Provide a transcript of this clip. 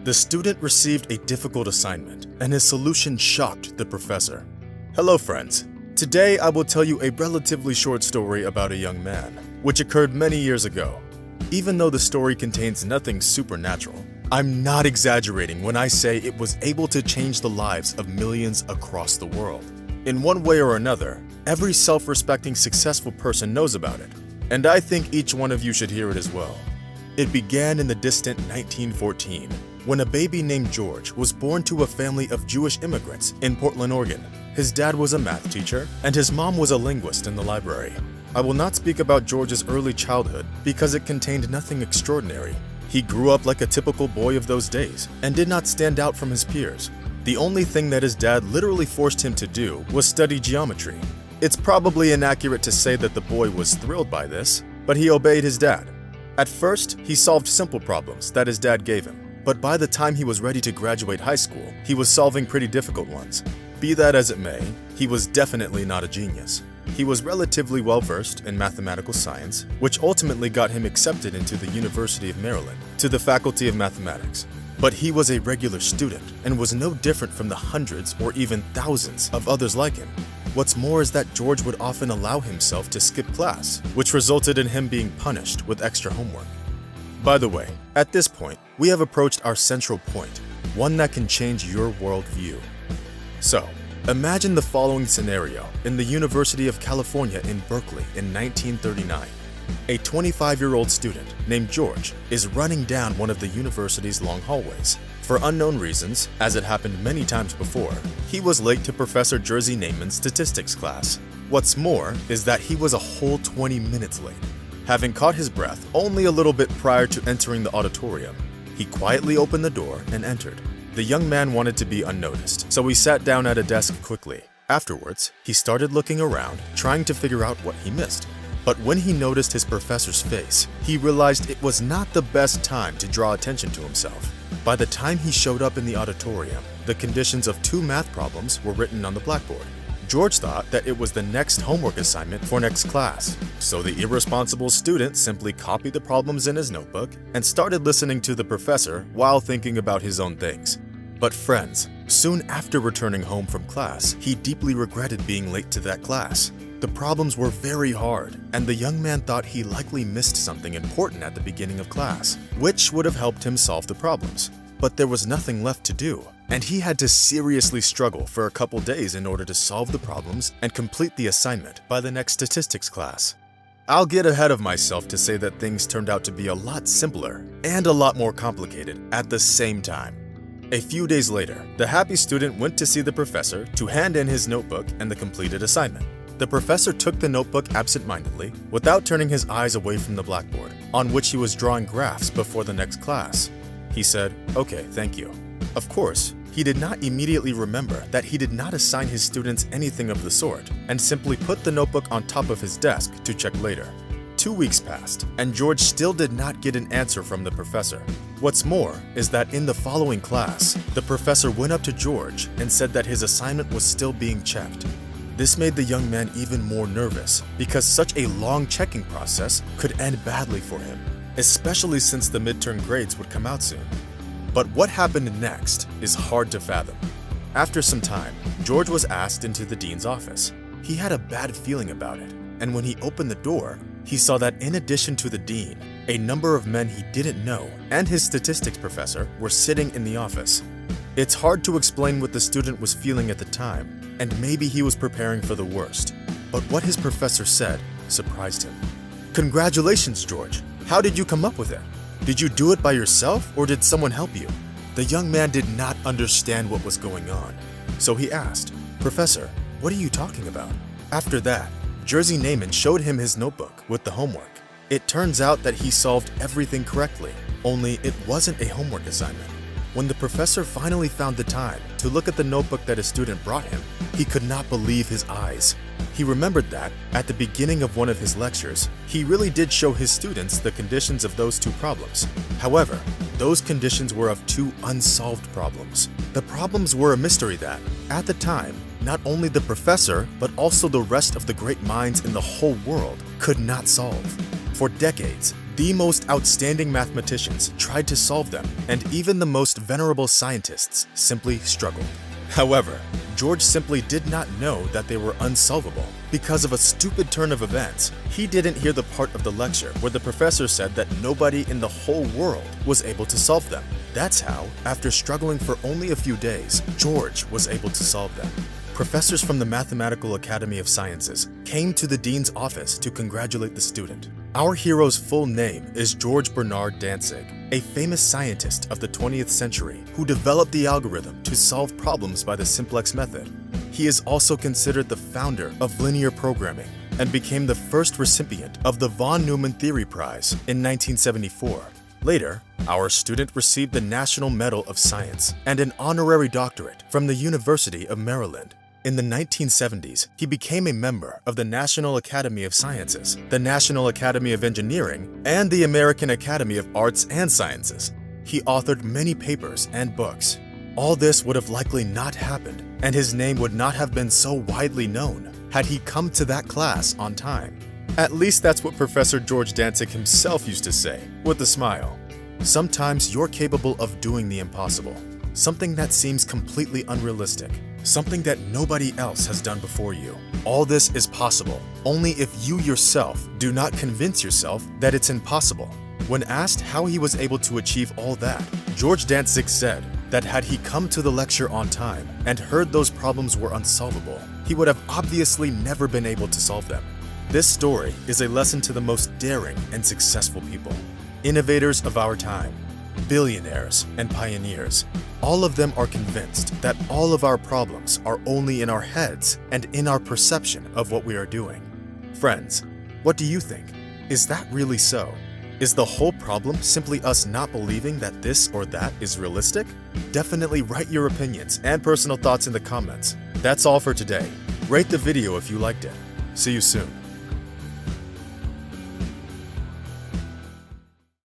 The student received a difficult assignment, and his solution shocked the professor. Hello friends, today I will tell you a relatively short story about a young man, which occurred many years ago. Even though the story contains nothing supernatural, I'm not exaggerating when I say it was able to change the lives of millions across the world. In one way or another, every self-respecting successful person knows about it, and I think each one of you should hear it as well. It began in the distant 1914, when a baby named George was born to a family of Jewish immigrants in Portland, Oregon. His dad was a math teacher, and his mom was a linguist in the library. I will not speak about George's early childhood because it contained nothing extraordinary. He grew up like a typical boy of those days and did not stand out from his peers. The only thing that his dad literally forced him to do was study geometry. It's probably inaccurate to say that the boy was thrilled by this, but he obeyed his dad. At first, he solved simple problems that his dad gave him. But by the time he was ready to graduate high school, he was solving pretty difficult ones. Be that as it may, he was definitely not a genius. He was relatively well-versed in mathematical science, which ultimately got him accepted into the University of Maryland, to the Faculty of Mathematics. But he was a regular student and was no different from the hundreds or even thousands of others like him. What's more is that George would often allow himself to skip class, which resulted in him being punished with extra homework. By the way, at this point, we have approached our central point, one that can change your worldview. So, imagine the following scenario in the University of California in Berkeley in 1939. A 25-year-old student named George is running down one of the university's long hallways. For unknown reasons, as it happened many times before, he was late to Professor Jerzy Neyman's statistics class. What's more is that he was a whole 20 minutes late. Having caught his breath only a little bit prior to entering the auditorium, he quietly opened the door and entered. The young man wanted to be unnoticed, so he sat down at a desk quickly. Afterwards, he started looking around, trying to figure out what he missed. But when he noticed his professor's face, he realized it was not the best time to draw attention to himself. By the time he showed up in the auditorium, the conditions of 2 math problems were written on the blackboard. George thought that it was the next homework assignment for next class, so the irresponsible student simply copied the problems in his notebook and started listening to the professor while thinking about his own things. But friends, soon after returning home from class, he deeply regretted being late to that class. The problems were very hard, and the young man thought he likely missed something important at the beginning of class, which would have helped him solve the problems. But there was nothing left to do, and he had to seriously struggle for a couple days in order to solve the problems and complete the assignment by the next statistics class. I'll get ahead of myself to say that things turned out to be a lot simpler and a lot more complicated at the same time. A few days later, the happy student went to see the professor to hand in his notebook and the completed assignment. The professor took the notebook absent-mindedly, without turning his eyes away from the blackboard, on which he was drawing graphs before the next class. He said, "Okay, thank you." Of course, he did not immediately remember that he did not assign his students anything of the sort, and simply put the notebook on top of his desk to check later. 2 weeks passed, and George still did not get an answer from the professor. What's more is that in the following class, the professor went up to George and said that his assignment was still being checked. This made the young man even more nervous because such a long checking process could end badly for him, especially since the midterm grades would come out soon. But what happened next is hard to fathom. After some time, George was asked into the dean's office. He had a bad feeling about it, and when he opened the door, he saw that in addition to the dean, a number of men he didn't know and his statistics professor were sitting in the office. It's hard to explain what the student was feeling at the time, and maybe he was preparing for the worst. But what his professor said surprised him. "Congratulations, George. How did you come up with it? Did you do it by yourself or did someone help you?" The young man did not understand what was going on, so he asked, "Professor, what are you talking about?" After that, Jerzy Neyman showed him his notebook with the homework. It turns out that he solved everything correctly, only it wasn't a homework assignment. When the professor finally found the time to look at the notebook that his student brought him, he could not believe his eyes. He remembered that, at the beginning of one of his lectures, he really did show his students the conditions of those 2 problems. However, those conditions were of 2 unsolved problems. The problems were a mystery that, at the time, not only the professor, but also the rest of the great minds in the whole world could not solve. For decades, The most outstanding mathematicians tried to solve them, and even the most venerable scientists simply struggled. However, George simply did not know that they were unsolvable. Because of a stupid turn of events, he didn't hear the part of the lecture where the professor said that nobody in the whole world was able to solve them. That's how, after struggling for only a few days, George was able to solve them. Professors from the Mathematical Academy of Sciences came to the dean's office to congratulate the student. Our hero's full name is George Bernard Dantzig, a famous scientist of the 20th century who developed the algorithm to solve problems by the simplex method. He is also considered the founder of linear programming and became the first recipient of the von Neumann Theory Prize in 1974. Later, our student received the National Medal of Science and an honorary doctorate from the University of Maryland. In the 1970s, he became a member of the National Academy of Sciences, the National Academy of Engineering, and the American Academy of Arts and Sciences. He authored many papers and books. All this would have likely not happened, and his name would not have been so widely known had he come to that class on time. At least that's what Professor George Dantzig himself used to say, with a smile. Sometimes you're capable of doing the impossible, something that seems completely unrealistic, something that nobody else has done before you. All this is possible only if you yourself do not convince yourself that it's impossible. When asked how he was able to achieve all that, George Dantzig said that had he come to the lecture on time and heard those problems were unsolvable, he would have obviously never been able to solve them. This story is a lesson to the most daring and successful people, innovators of our time, billionaires and pioneers. All of them are convinced that all of our problems are only in our heads and in our perception of what we are doing. Friends, what do you think? Is that really so? Is the whole problem simply us not believing that this or that is realistic? Definitely write your opinions and personal thoughts in the comments. That's all for today. Rate the video if you liked it. See you soon.